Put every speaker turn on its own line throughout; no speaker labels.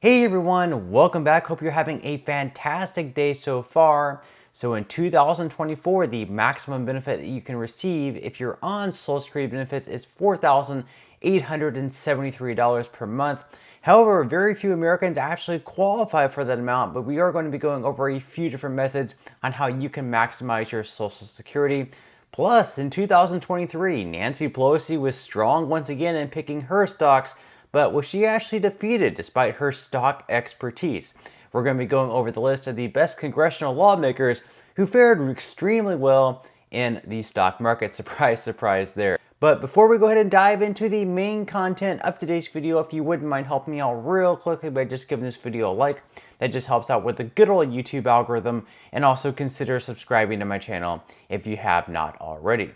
Hey everyone, welcome back. Hope you're having a fantastic day so far. So in 2024, the maximum benefit that you can receive if you're on Social Security benefits is $4,873 per month. However, very few Americans actually qualify for that amount, but we are going to be going over a few different methods on how you can maximize your Social Security. Plus, in 2023, Nancy Pelosi was strong once again in picking her stocks, but was she actually defeated despite her stock expertise? We're going to be going over the list of the best congressional lawmakers who fared extremely well in the stock market. Surprise, surprise there. But before we go ahead and dive into the main content of today's video, if you wouldn't mind helping me out real quickly by just giving this video a like, that just helps out with the good old YouTube algorithm, and also consider subscribing to my channel if you have not already.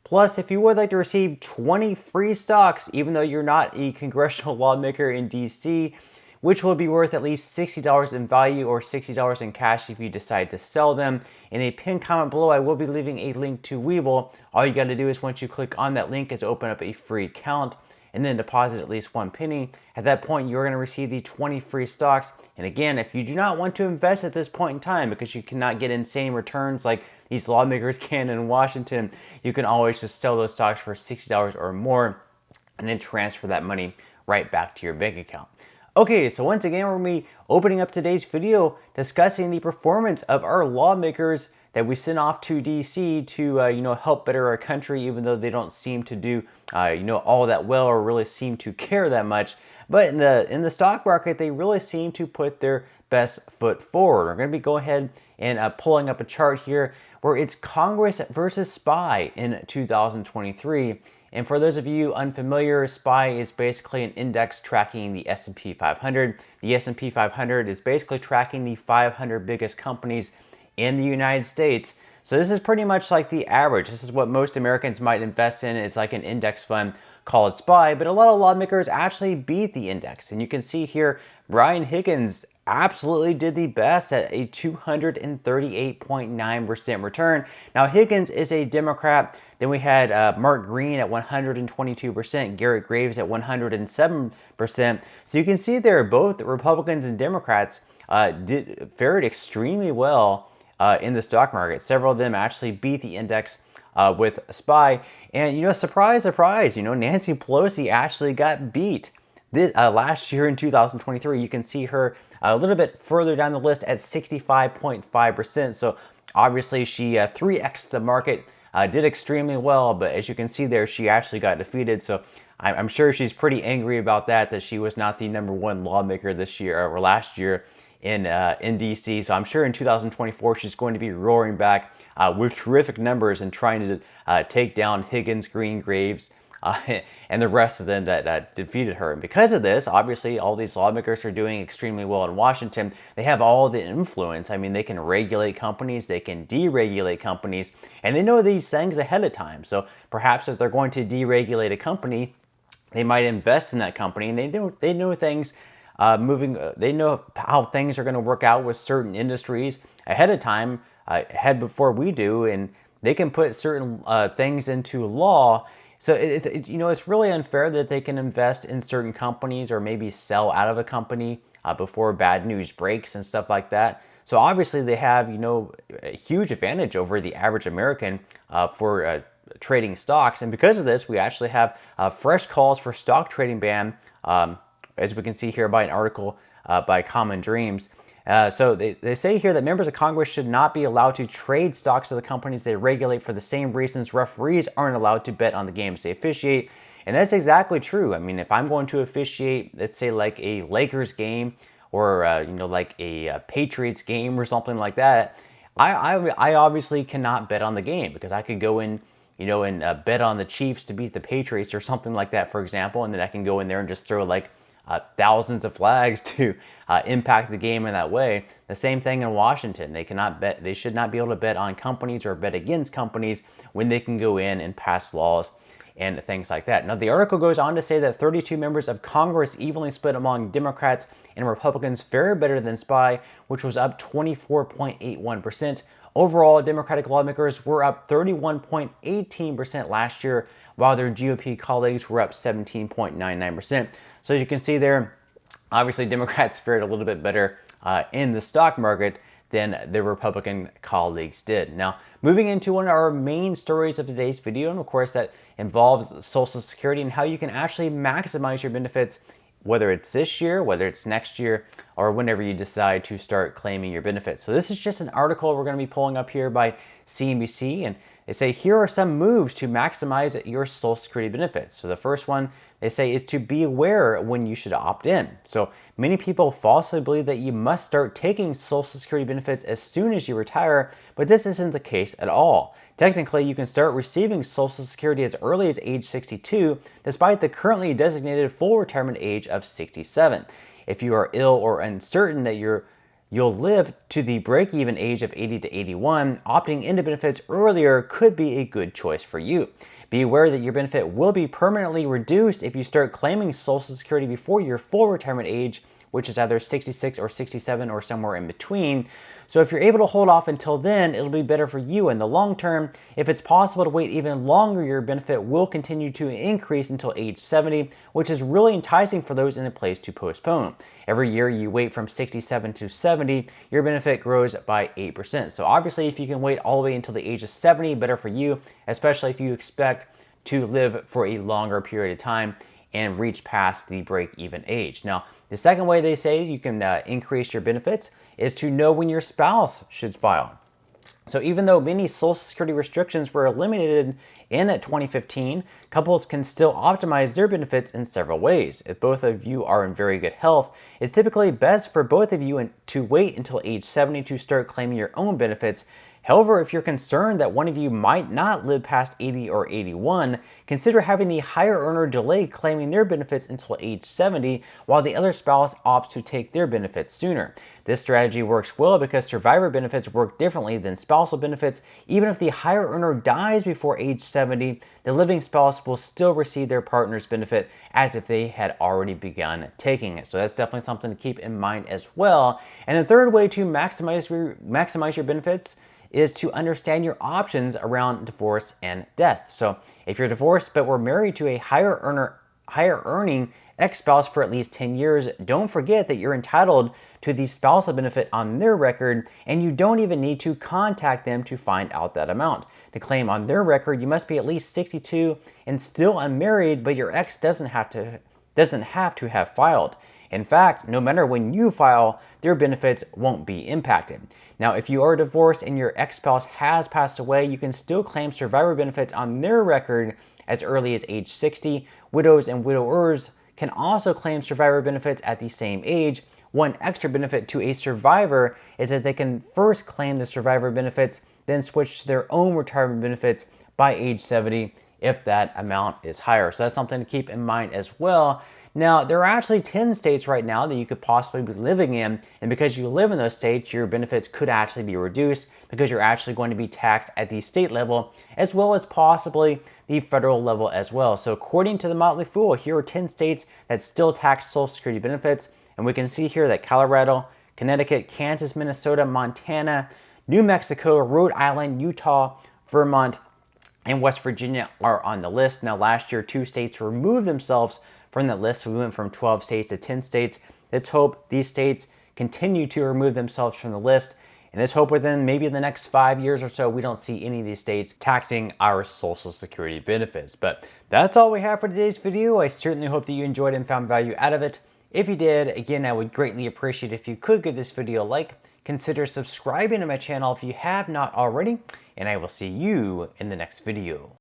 Plus, if you would like to receive 20 free stocks, even though you're not a congressional lawmaker in DC, which will be worth at least $60 in value or $60 in cash if you decide to sell them. In a pinned comment below, I will be leaving a link to Webull. All you got to do is once you click on that link is open up a free account and then deposit at least 1 penny. At that point, you're going to receive the 20 free stocks. And again, if you do not want to invest at this point in time because you cannot get insane returns like these lawmakers can in Washington, you can always just sell those stocks for $60 or more and then transfer that money right back to your bank account. Okay, so once again, we're going to be opening up today's video discussing the performance of our lawmakers that we sent off to DC to help better our country, even though they don't seem to do all that well or really seem to care that much. But in the stock market, they really seem to put their best foot forward. We're going to be going ahead and pulling up a chart here where it's Congress versus SPY in 2023. And for those of you unfamiliar, SPY is basically an index tracking the S&P 500. The S&P 500 is basically tracking the 500 biggest companies in the United States. So this is pretty much like the average. This is what most Americans might invest in. It's like an index fund called SPY, but a lot of lawmakers actually beat the index. And you can see here, Brian Higgins absolutely did the best at a 238.9% return. Now, Higgins is a Democrat. Then we had Mark Green at 122%, Garrett Graves at 107%. So you can see there, both Republicans and Democrats fared extremely well in the stock market. Several of them actually beat the index with SPY. And, surprise, surprise, Nancy Pelosi actually got beat last year in 2023. You can see her a little bit further down the list at 65.5%. So obviously she 3x'd the market, did extremely well. But as you can see there, she actually got defeated. So I'm sure she's pretty angry about that she was not the #1 lawmaker this year or last year in DC. So I'm sure in 2024 she's going to be roaring back with terrific numbers and trying to take down Higgins, Green, Graves, and the rest of them that defeated her. And because of this, obviously, all these lawmakers are doing extremely well in Washington. They have all the influence. I mean, they can regulate companies, they can deregulate companies, and they know these things ahead of time. So perhaps if they're going to deregulate a company, they might invest in that company, and they know things they know how things are going to work out with certain industries ahead of time, ahead before we do, and they can put certain things into law. So it's really unfair that they can invest in certain companies or maybe sell out of a company before bad news breaks and stuff like that. So obviously they have a huge advantage over the average American for trading stocks, and because of this, we actually have fresh calls for stock trading ban, as we can see here by an article by Common Dreams. So they say here that members of Congress should not be allowed to trade stocks of the companies they regulate for the same reasons referees aren't allowed to bet on the games they officiate. And that's exactly true. I mean, if I'm going to officiate, let's say like a Lakers game or like a Patriots game or something like that, I obviously cannot bet on the game because I could go in and bet on the Chiefs to beat the Patriots or something like that, for example, and then I can go in there and just throw like thousands of flags to impact the game in that way. The same thing in Washington. They should not be able to bet on companies or bet against companies when they can go in and pass laws and things like that. Now, the article goes on to say that 32 members of Congress evenly split among Democrats and Republicans fared better than SPY, which was up 24.81%. Overall, Democratic lawmakers were up 31.18% last year, while their GOP colleagues were up 17.99%. So as you can see there, Obviously, Democrats fared a little bit better in the stock market than their Republican colleagues did. Now, moving into one of our main stories of today's video, and of course that involves Social Security and how you can actually maximize your benefits, whether it's this year, whether it's next year, or whenever you decide to start claiming your benefits. So this is just an article we're going to be pulling up here by CNBC, and they say here are some moves to maximize your Social Security benefits. So the first one they say is to be aware when you should opt in. So many people falsely believe that you must start taking Social Security benefits as soon as you retire, but this isn't the case at all. Technically, you can start receiving Social Security as early as age 62, despite the currently designated full retirement age of 67. If you are ill or uncertain that you'll live to the break-even age of 80 to 81, opting into benefits earlier could be a good choice for you. Be aware that your benefit will be permanently reduced if you start claiming Social Security before your full retirement age, which is either 66 or 67 or somewhere in between. So if you're able to hold off until then, it'll be better for you in the long term. If it's possible to wait even longer, your benefit will continue to increase until age 70, which is really enticing for those in a place to postpone. Every year you wait from 67 to 70, your benefit grows by 8%. So obviously if you can wait all the way until the age of 70, better for you, especially if you expect to live for a longer period of time and reach past the break-even age. Now, the second way they say you can increase your benefits is to know when your spouse should file. So even though many Social Security restrictions were eliminated in 2015, couples can still optimize their benefits in several ways. If both of you are in very good health, it's typically best for both of you to wait until age 70 to start claiming your own benefits. However, if you're concerned that one of you might not live past 80 or 81, consider having the higher earner delay claiming their benefits until age 70 while the other spouse opts to take their benefits sooner. This strategy works well because survivor benefits work differently than spousal benefits. Even if the higher earner dies before age 70, the living spouse will still receive their partner's benefit as if they had already begun taking it. So that's definitely something to keep in mind as well. And the third way to maximize your benefits is to understand your options around divorce and death. So if you're divorced but were married to a higher earning ex-spouse for at least 10 years, don't forget that you're entitled to the spousal benefit on their record, and you don't even need to contact them to find out that amount. To claim on their record, you must be at least 62 and still unmarried, but your ex doesn't have to have filed. In fact, no matter when you file, their benefits won't be impacted. Now, if you are divorced and your ex-spouse has passed away, you can still claim survivor benefits on their record as early as age 60. Widows and widowers can also claim survivor benefits at the same age. One extra benefit to a survivor is that they can first claim the survivor benefits, then switch to their own retirement benefits by age 70 if that amount is higher. So that's something to keep in mind as well. Now, there are actually 10 states right now that you could possibly be living in, and because you live in those states, your benefits could actually be reduced because you're actually going to be taxed at the state level as well as possibly the federal level as well. So according to the Motley Fool, here are 10 states that still tax Social Security benefits, and we can see here that Colorado, Connecticut, Kansas, Minnesota, Montana, New Mexico, Rhode Island, Utah, Vermont, and West Virginia are on the list. Now, last year, 2 states removed themselves from that list. We went from 12 states to 10 states. Let's hope these states continue to remove themselves from the list. And let's hope within maybe the next 5 years or so, we don't see any of these states taxing our Social Security benefits. But that's all we have for today's video. I certainly hope that you enjoyed and found value out of it. If you did, again, I would greatly appreciate if you could give this video a like. Consider subscribing to my channel if you have not already. And I will see you in the next video.